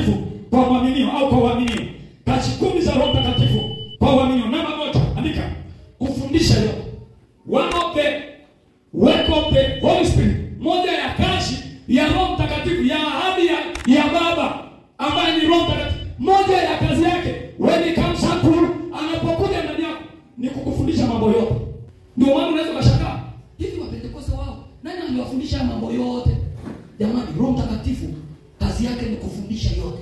Mtakatifu kwa waaminio au kwa waaminio. Kazi 10 za Roho Mtakatifu kwa waaminio. Namba 1, andika. Kufundisha yote. One of the work of the Holy Spirit. Moja ya kazi ya Roho Mtakatifu, ya ahadi ya Baba ambaye ni Roho Mtakatifu. Moja ya kazi yake when it comes up to, anapokuja ndani yako ni kukufundisha mambo yote. Ndio maana unaweza kushangaa, hivi Wapentekoste wao nani aliwafundisha mambo yote? Jamani, Roho Mtakatifu kazi yake ni kufundisha yote.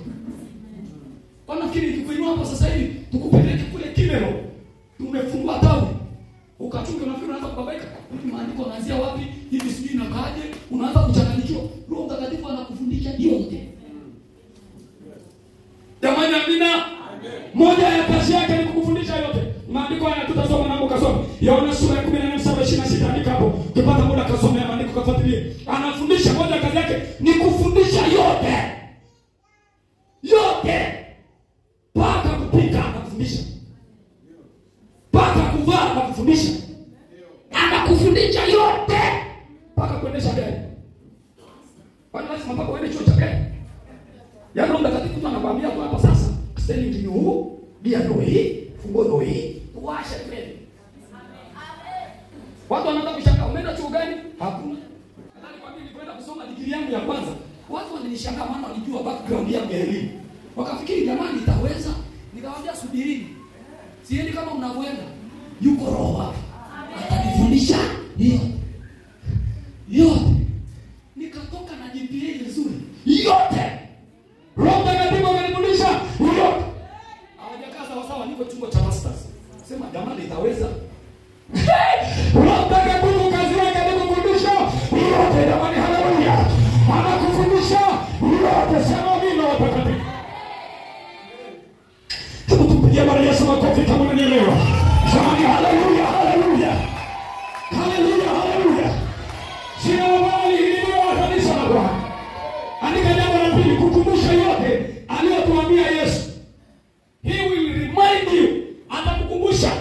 Kwa nafikiri nikikuinua hapa sasa hivi tukupeleke kule Kimero, tumefungua tawi, ukachunge unafikiri unaanza kubabaika, hivi maandiko yanaanzia wapi? Hivi sijui inakaaje? Unaanza kuchanganyikiwa. Roho Mtakatifu anakufundisha yote. Jamani, amina. Moja ya kazi yake ni kukufundisha yote. Maandiko haya tutasoma na ukasoma. Yohana sura ya 14:26 andika hapo. Ukipata muda kasomea maandiko kafuatilie. Anafundisha, moja ya kazi yake ni kufundisha yote. Yote. Paka kupika anakufundisha. Paka kuvaa anakufundisha. Anakufundisha yote. Paka kuendesha gari. Kwa nini lazima paka uende chuo cha gari? Ya Roho Mtakatifu anakuambia kwa hapa sasa, steering ni huu, dia ndio hii, funguo ndio hii, tuwashe treni. Watu wanaanza kushangaa, umeenda chuo gani? Hakuna. Nadhani kwa mimi nilikwenda kusoma degree yangu ya kwanza, watu walinishangaa maana walijua background yangu ya elimu. Wakafikiri jamani itaweza. Nikawaambia subirini. Sieni kama mnavyoenda. Yuko Roho hapa. Atanifundisha yote. Yote. Nikatoka na GPA nzuri. Yote. Roho Mtakatifu ananifundisha yote. Hawajakaa sawa sawa, niko chumba cha masters. Sema jamani itaweza. Roho Mtakatifu kazi yake ni kufundisha yote. Jamani, haleluya. Anakufundisha yote. Sema mimi na watakatifu. Hebu tupigie Bwana Yesu makofi kama unanielewa. Jamani, haleluya, haleluya. Haleluya, haleluya. Sina wali hili kanisa la Bwana. Andika jambo la pili, kukumbusha yote aliyotuambia Yesu. He will remind you. Atakukumbusha.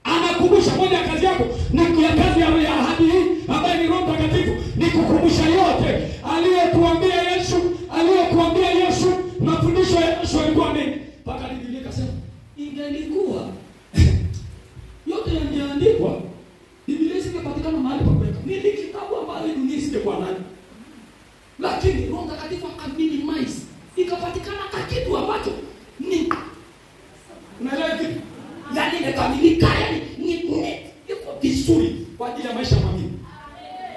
Anakumbusha. Moja ya kazi yako na ya kazi ya ahadi hii ambaye ni Roho Mtakatifu ni kukumbusha yote aliyotuambia Yesu, aliyokuambia Yesu. Mafundisho ya Yesu yalikuwa nini? Paka Biblia ikasema ingelikuwa yote yangeandikwa, Biblia isingepatikana mahali pa kuweka. Ni kitabu ambacho dunia isingekuwa nayo. Lakini Roho Mtakatifu akaminimize, ikapatikana kitu ambacho ni unaelewa kitu? Yaani imekamilika, yaani ni iko vizuri kwa ajili ya maisha mengine.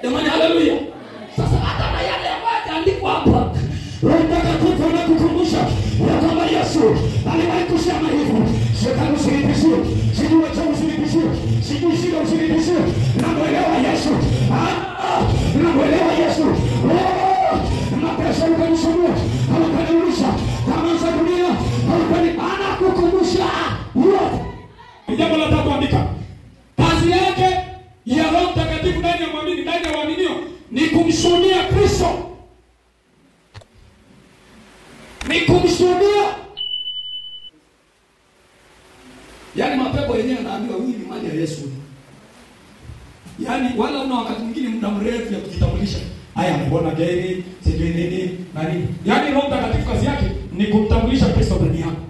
Jamani, haleluya. Sasa hata na yale ambayo yaandikwa hapa, Roho Mtakatifu anakukumbusha ya kwamba Yesu aliwahi kusema hivyo. Shetani usinibishie, sijui wacha usinibishie, sijui shida usinibishie. Namuelewa Yesu. Namuelewa Yesu. Mapesa ukanisomea, hawakaniulisha, kama za dunia, anakukumbusha yote. Jambo la tatu andika. Kazi yake ya Roho Mtakatifu ndani ya mwamini, ndani ya waaminio ni kumshuhudia Kristo. Ni kumshuhudia. Yaani mapepo yenyewe naambiwa huyu ni mali ya Yesu. Yaani wala una wakati mwingine muda mrefu ya kujitambulisha. Haya mbona gani? Sijui nini na nini. Yaani Roho Mtakatifu kazi yake ni kumtambulisha Kristo ndani yako.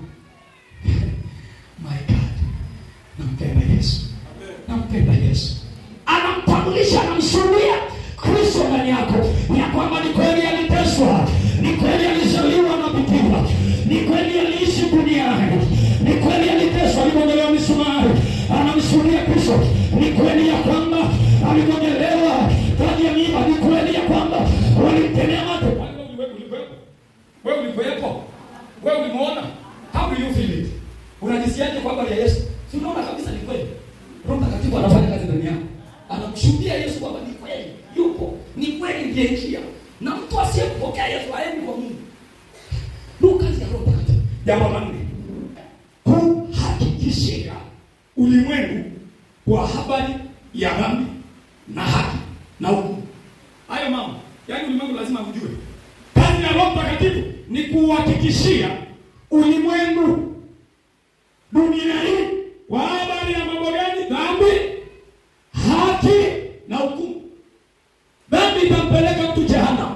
My God. Nampenda Yesu. Nampenda Yesu. Anamtambulisha, anamshuhudia Kristo ndani yako. Ya kwamba ni kweli aliteswa, ni kweli alizaliwa na bikira, ni kweli aliishi duniani, ni kweli aliteswa, aligongelewa misumari. Anamshuhudia Kristo. Ni kweli ya kwamba aligongelewa kwa mimba, ni kweli ya kwamba walimtemea mate. Wewe ulipoepo, wewe ulimuona, how do you feel it? Unajisikiaje kwa habari ya Yesu? Si unaona kabisa ni kweli. Roho Mtakatifu anafanya kazi ndani yako. Anamshuhudia Yesu kwamba ni kweli yupo, ni kweli ndiye njia. Na mtu asiyepokea Yesu haendi kwa Mungu. Ndio kazi ya Roho Mtakatifu. Jambo la nne, kuhakikishia ulimwengu kwa habari ya dhambi na haki na hukumu. Hayo mama, yaani ulimwengu lazima ujue. Kazi ya Roho Mtakatifu ni kuhakikishia ulimwengu, dunia hii, kwa habari ya mambo gani? Dhambi, haki na hukumu. Dhambi itampeleka mtu jehanamu.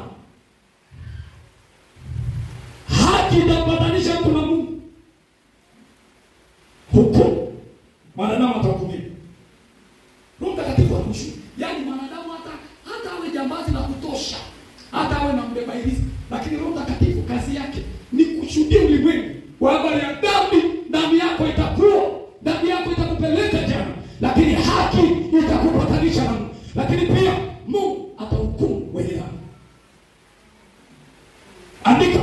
Haki haki itapatanisha mtu na Mungu. Hukumu mwanadamu atahukumiwa. Roho Mtakatifu akushuhudia. Yaani mwanadamu hata awe jambazi la kutosha, hata awe na mbeba ilizi, lakini Roho Mtakatifu kazi yake ni kushuhudia ulimwengu kwa habari ya dhambi. Dhambi yako itakuwa, dhambi yako itakupeleka jana, lakini haki itakupatanisha na Mungu. Lakini pia Mungu atahukumu wenye dhambi. Andika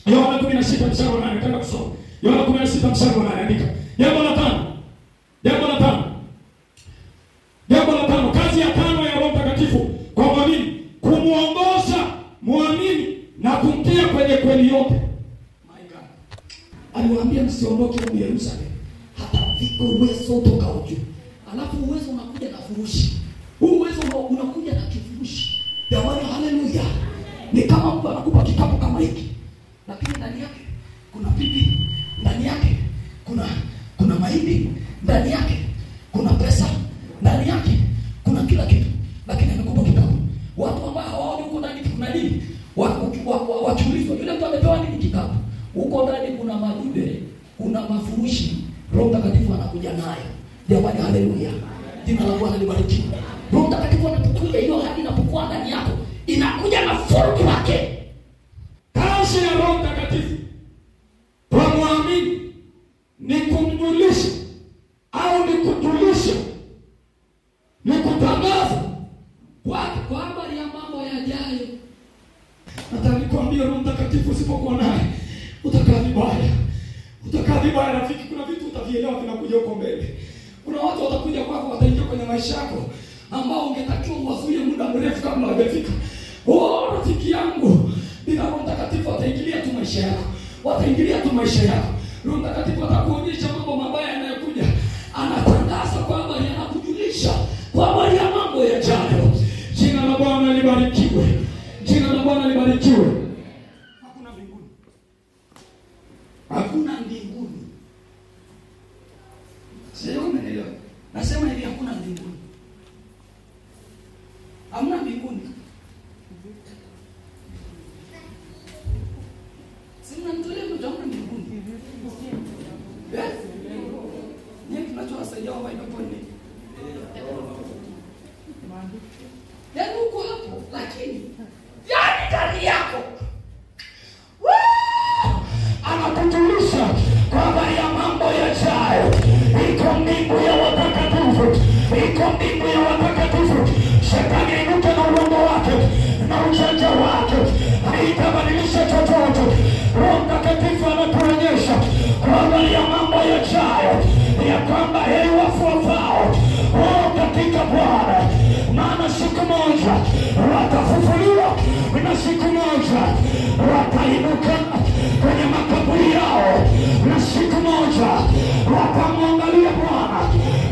Yohana 16 mstari wa 8, nataka kusoma. Yohana 16 mstari wa 8, andika. Jambo la tano, kazi ya tano ya Roho Mtakatifu kwa muamini, kumuongoza muamini na kumtia kwenye kweli yote. My God. Aliwaambia msiondoke huko Yerusalemu hata mfike uwezo utokao juu. Alafu uwezo unakuja na furushi. Huu uwezo unakuja na kifurushi. Jamani, haleluya. Ni kama mtu anakupa kikapu kama hiki, lakini ndani yake kuna pipi, ndani yake kuna mahindi, ndani yake kuna pesa, ndani yake kuna kila kitu, lakini amekupa kikapu. Watu ambao hawaoni huko ndani kuna nini, wakiulizwa yule mtu amepewa nini kikapu, huko ndani kuna madude, kuna mafurushi. Roho Mtakatifu anakuja nayo. Jamani, haleluya. Jina la Bwana libarikiwe. Roho Mtakatifu anapokuja, hiyo hadi inapokuwa ndani yako, inakuja na furuki wake. Kazi ya Roho Mtakatifu kwa muamini ni kumjulisha au ni kujulisha, ni kutangaza kwa habari ya mambo yajayo. Nataka nikwambie, Roho Mtakatifu usipokuwa naye utakaa vibaya. Utakaa vibaya rafiki. Kuna vitu utavielewa vinakuja huko mbele. Kuna watu watakuja kwako, wataingia kwenye maisha yako ambao ungetakiwa uwazuie muda mrefu kabla hawajafika. Rafiki yangu, bila Roho Mtakatifu ataingilia tu maisha yako. Wataingilia tu maisha yako. Roho Mtakatifu atakuonyesha mambo mabaya yanayokuja. Anatangaza kwamba anakujulisha kwa habari ya mambo yajayo. Jina la Bwana libarikiwe. Jina la Bwana libarikiwe. Hakuna mbinguni. Hakuna mbinguni. Sio umeelewa? Nasema hivi, hakuna mbinguni. Hamna mbinguni. Sina mtolea mtu hamna mbinguni. Ni tunachowasaidia wao inakuwa ni. Yaani uko hapo, lakini yaani ndani yako anakujulisha kwa habari ya mambo yajayo. Iko mbingu ya watakatifu, iko mbingu ya watakatifu. Shetani inuke na uongo wake na ujanja wake, haitabadilisha chochote. Roho Mtakatifu anatuonyesha kwa habari ya mambo yajayo, ya kwamba heri wafuatao katika Bwana, maana siku moja watafufuliwa na siku moja watainuka kwenye makaburi yao, na siku moja watamwangalia Bwana,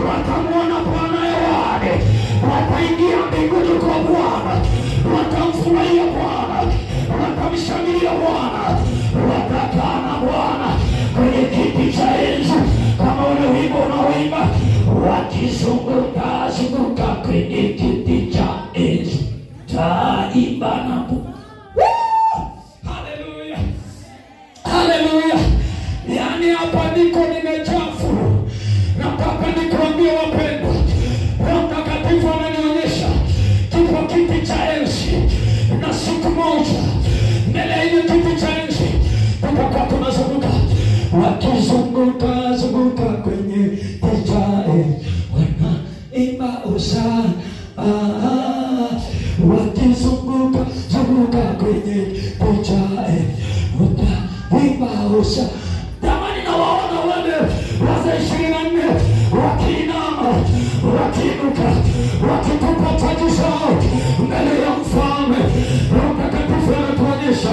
watamuona Bwana hewani, wataingia mbinguni kwa Bwana, watamfurahia Bwana, watamshangilia Bwana, watakaa na Bwana kwenye kiti cha enzi, kama ule wimbo unaoimba, wakizunguka zunguka kwenye kiti cha enzi, taimba na haleluya, haleluya. Yani hapa niko nimechafu. Nataka nikuambie wapendwa, Roho Mtakatifu ananionyesha kipo kiti cha enzi, na siku moja mbele ya kiti cha enzi tutakuwa tunazunguka, wakizunguka zunguka kwenye kiti cha enzi, wanaimba hosana. Wakizunguka zunguka kwenye kiti cha enzi, wanaimba hosana. Tamani na waona wale wazee 24 wakiinama, wakiinuka, wakitupa taji zao mbele ya mfalme. Roho Mtakatifu anatuonyesha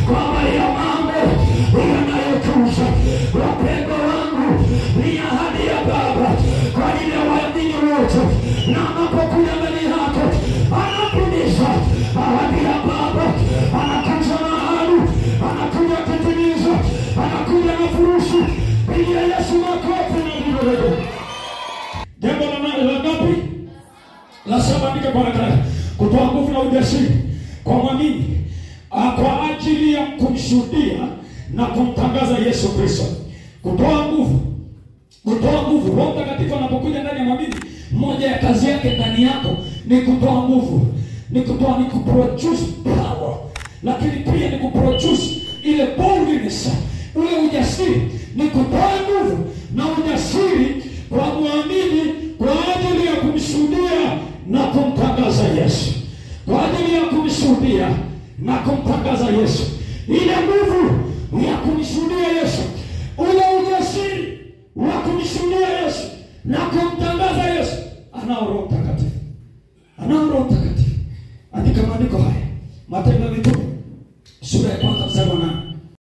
kwa habari ya mambo yanayokuja. Wapendwa wangu, ni ahadi ya Baba kwa ajili ya waamini wote, na anapokuja mbele yako anatimiza ahadi ya Baba. Anakuja na ahadi, anakuja kutimiza, anakuja na furushi. Pigia Yesu makofi na vigelegele. Jambo la ngapi? La saba. Andika kwa haraka. Kutoa nguvu na ujasiri kwa mwamini kwa ajili ya kumshuhudia na kumtangaza Yesu Kristo. Kutoa nguvu. Roho Mtakatifu anapokuja ndani ya mwamini, moja ya kazi yake ndani yako ni kutoa nguvu. Ni kuproduce power. Lakini pia ni kuproduce ile boldness, ule ujasiri. Ni kutoa nguvu na ujasiri kwa muamini kwa ajili ya kumshuhudia na kumtangaza Yesu. Kwa ajili ya kumshuhudia na kumtangaza Yesu. Ile nguvu ya kumshuhudia Yesu, ule ujasiri wa kumshuhudia Yesu na kumtangaza